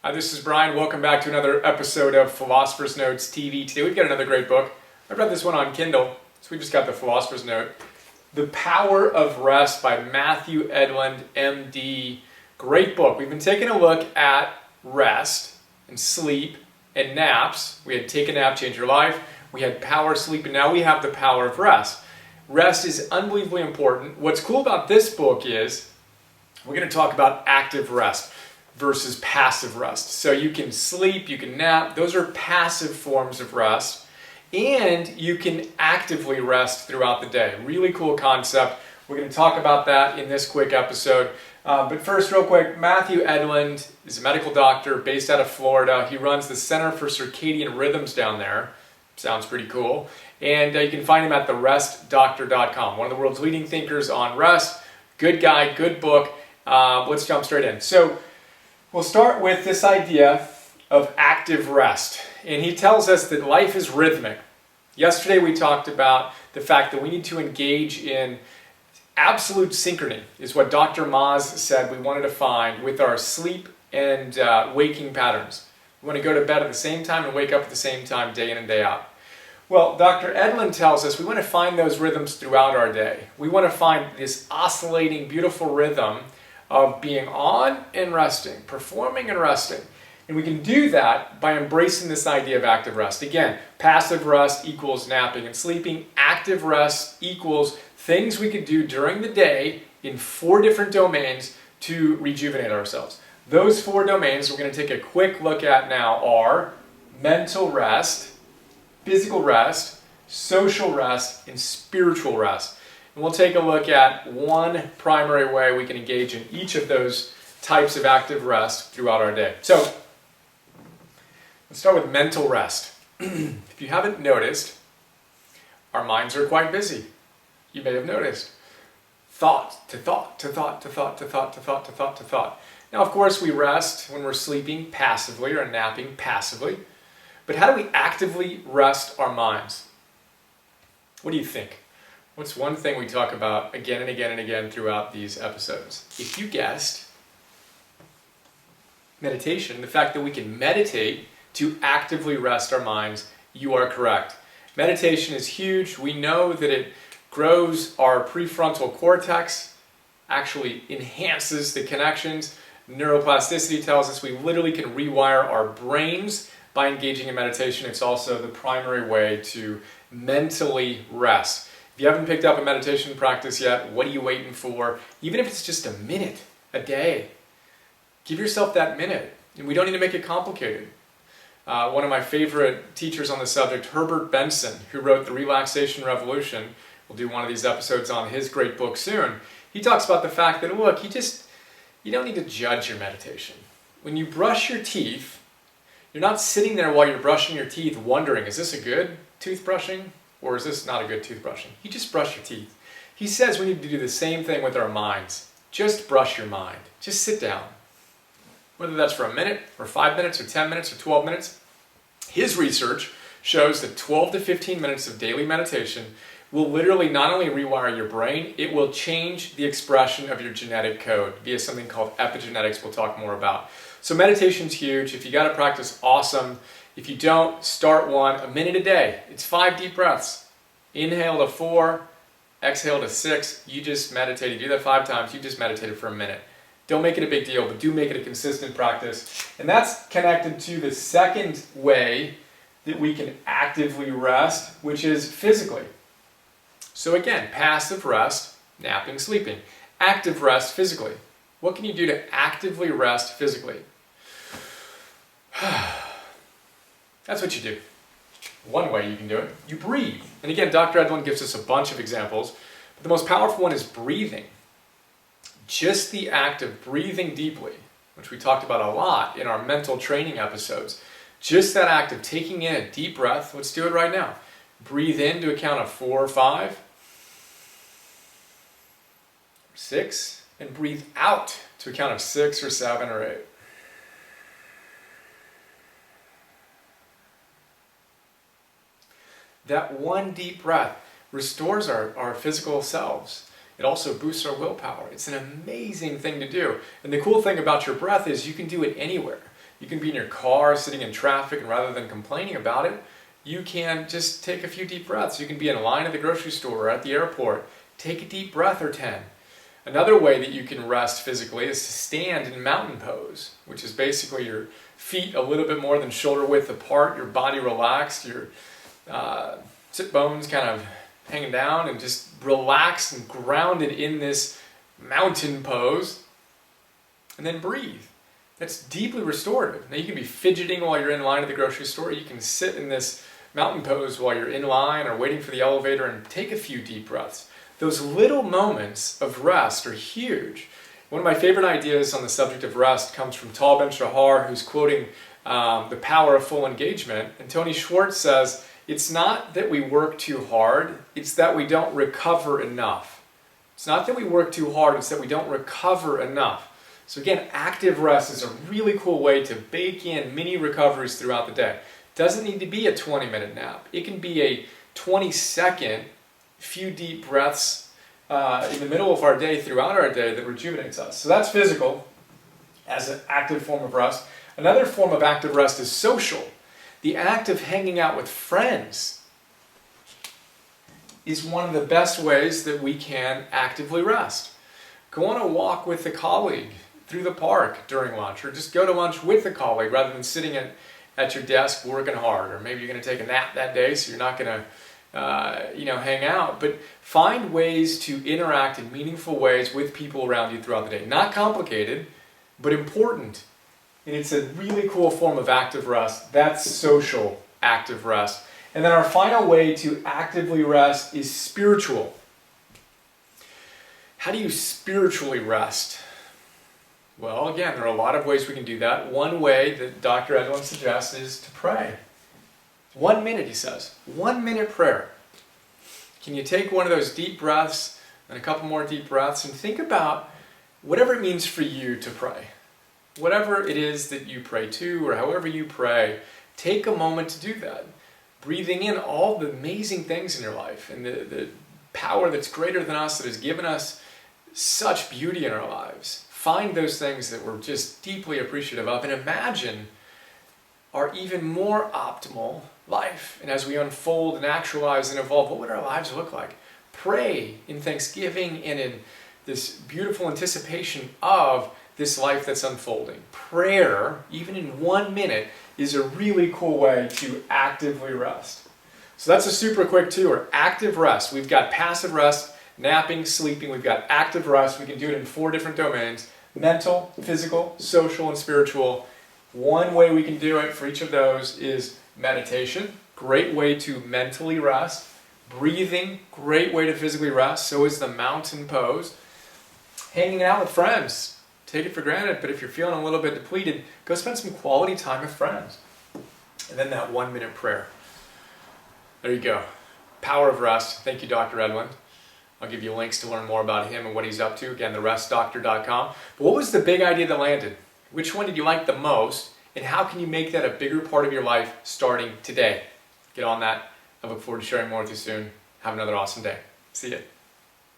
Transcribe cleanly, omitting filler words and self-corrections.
Hi, this is Brian. Welcome back to another episode of Philosopher's Notes TV. Today we've got another great book. I read this one on Kindle, so we just got the Philosopher's Note. The Power of Rest by Matthew Edlund, MD. Great book. We've been taking a look at rest and sleep and naps. We had Take a Nap, Change Your Life. We had Power Sleep, and now we have the Power of Rest. Rest is unbelievably important. What's cool about this book is we're going to talk about active rest versus passive rest. So you can sleep, you can nap, those are passive forms of rest, and you can actively rest throughout the day. Really cool concept. We're going to talk about that in this quick episode. But first, real quick, Matthew Edlund is a medical doctor based out of Florida. He runs the Center for Circadian Rhythms down there. Sounds pretty cool. And you can find him at therestdoctor.com. One of the world's leading thinkers on rest. Good guy, good book. Let's jump straight in. So we'll start with this idea of active rest. And he tells us that life is rhythmic. Yesterday we talked about the fact that we need to engage in absolute synchrony, is what Dr. Maz said we wanted to find with our sleep and waking patterns. We want to go to bed at the same time and wake up at the same time day in and day out. Well, Dr. Edlund tells us we want to find those rhythms throughout our day. We want to find this oscillating, beautiful rhythm of being on and resting, performing and resting. And we can do that by embracing this idea of active rest. Again, passive rest equals napping and sleeping. Active rest equals things we could do during the day in 4 different domains to rejuvenate ourselves. Those 4 domains we're going to take a quick look at now are mental rest, physical rest, social rest, and spiritual rest. And we'll take a look at one primary way we can engage in each of those types of active rest throughout our day. So, let's start with mental rest. If you haven't noticed, our minds are quite busy. You may have noticed. Thought to thought to thought to thought to thought to thought to thought to thought. Now, of course, we rest when we're sleeping passively or napping passively. But how do we actively rest our minds? What do you think? What's one thing we talk about again and again and again throughout these episodes? If you guessed meditation, the fact that we can meditate to actively rest our minds, you are correct. Meditation is huge. We know that it grows our prefrontal cortex, actually enhances the connections. Neuroplasticity tells us we literally can rewire our brains by engaging in meditation. It's also the primary way to mentally rest. If you haven't picked up a meditation practice yet, what are you waiting for? Even if it's just a minute a day, give yourself that minute. And we don't need to make it complicated. One of my favorite teachers on the subject, Herbert Benson, who wrote The Relaxation Revolution, we'll do one of these episodes on his great book soon. He talks about the fact that, look, you don't need to judge your meditation. When you brush your teeth, you're not sitting there while you're brushing your teeth wondering, is this a good toothbrushing or is this not a good toothbrushing? You just brush your teeth. He says we need to do the same thing with our minds. Just brush your mind. Just sit down. Whether that's for a minute or 5 minutes or 10 minutes or 12 minutes. His research shows that 12 to 15 minutes of daily meditation will literally not only rewire your brain, it will change the expression of your genetic code via something called epigenetics we'll talk more about. So meditation's huge. If you got to practice, awesome. If you don't, start one, a minute a day. It's 5 deep breaths. Inhale to 4, exhale to 6. You just meditated. You do that 5 times, you just meditated for a minute. Don't make it a big deal, but do make it a consistent practice. And that's connected to the second way that we can actively rest, which is physically. So again, passive rest, napping, sleeping. Active rest physically. What can you do to actively rest physically? That's what you do. One way you can do it, you breathe. And again, Dr. Edlund gives us a bunch of examples, but the most powerful one is breathing. Just the act of breathing deeply, which we talked about a lot in our mental training episodes. Just that act of taking in a deep breath. Let's do it right now. Breathe in to a count of 4 or 5, 6, and breathe out to a count of 6 or 7 or 8. That one deep breath restores our physical selves. It also boosts our willpower. It's an amazing thing to do. And the cool thing about your breath is you can do it anywhere. You can be in your car sitting in traffic, and rather than complaining about it, you can just take a few deep breaths. You can be in a line at the grocery store or at the airport. Take a deep breath or 10. Another way that you can rest physically is to stand in mountain pose, which is basically your feet a little bit more than shoulder width apart, your body relaxed, your sit bones kind of hanging down, and just relaxed and grounded in this mountain pose. And then breathe. That's deeply restorative. Now you can be fidgeting while you're in line at the grocery store. You can sit in this mountain pose while you're in line or waiting for the elevator and take a few deep breaths. Those little moments of rest are huge. One of my favorite ideas on the subject of rest comes from Tal Ben-Shahar, who's quoting The Power of Full Engagement. And Tony Schwartz says, it's not that we work too hard, it's that we don't recover enough. It's not that we work too hard, it's that we don't recover enough. So again, active rest is a really cool way to bake in mini recoveries throughout the day. It doesn't need to be a 20-minute nap. It can be a 20-second, few deep breaths in the middle of our day, throughout our day, that rejuvenates us. So that's physical as an active form of rest. Another form of active rest is social. The act of hanging out with friends is one of the best ways that we can actively rest. Go on a walk with a colleague through the park during lunch, or just go to lunch with a colleague rather than sitting at your desk working hard. Or maybe you're going to take a nap that day, so you're not going to hang out. But find ways to interact in meaningful ways with people around you throughout the day. Not complicated, but important. And it's a really cool form of active rest. That's social active rest. And then our final way to actively rest is spiritual. How do you spiritually rest? Well, again, there are a lot of ways we can do that. One way that Dr. Edlund suggests is to pray. 1 minute, he says. 1 minute prayer. Can you take one of those deep breaths and a couple more deep breaths and think about whatever it means for you to pray? Whatever it is that you pray to, or however you pray, take a moment to do that. Breathing in all the amazing things in your life and the power that's greater than us, that has given us such beauty in our lives. Find those things that we're just deeply appreciative of and imagine our even more optimal life. And as we unfold and actualize and evolve, what would our lives look like? Pray in thanksgiving and in this beautiful anticipation of this life that's unfolding. Prayer, even in 1 minute, is a really cool way to actively rest. So that's a super quick tour. Active rest. We've got passive rest, napping, sleeping. We've got active rest. We can do it in 4 different domains: mental, physical, social, and spiritual. One way we can do it for each of those is meditation. Great way to mentally rest. Breathing, great way to physically rest. So is the mountain pose. Hanging out with friends. Take it for granted, but if you're feeling a little bit depleted, go spend some quality time with friends. And then that 1 minute prayer. There you go. Power of rest. Thank you, Dr. Edlund. I'll give you links to learn more about him and what he's up to. Again, therestdoctor.com. But what was the big idea that landed? Which one did you like the most? And how can you make that a bigger part of your life starting today? Get on that. I look forward to sharing more with you soon. Have another awesome day. See ya.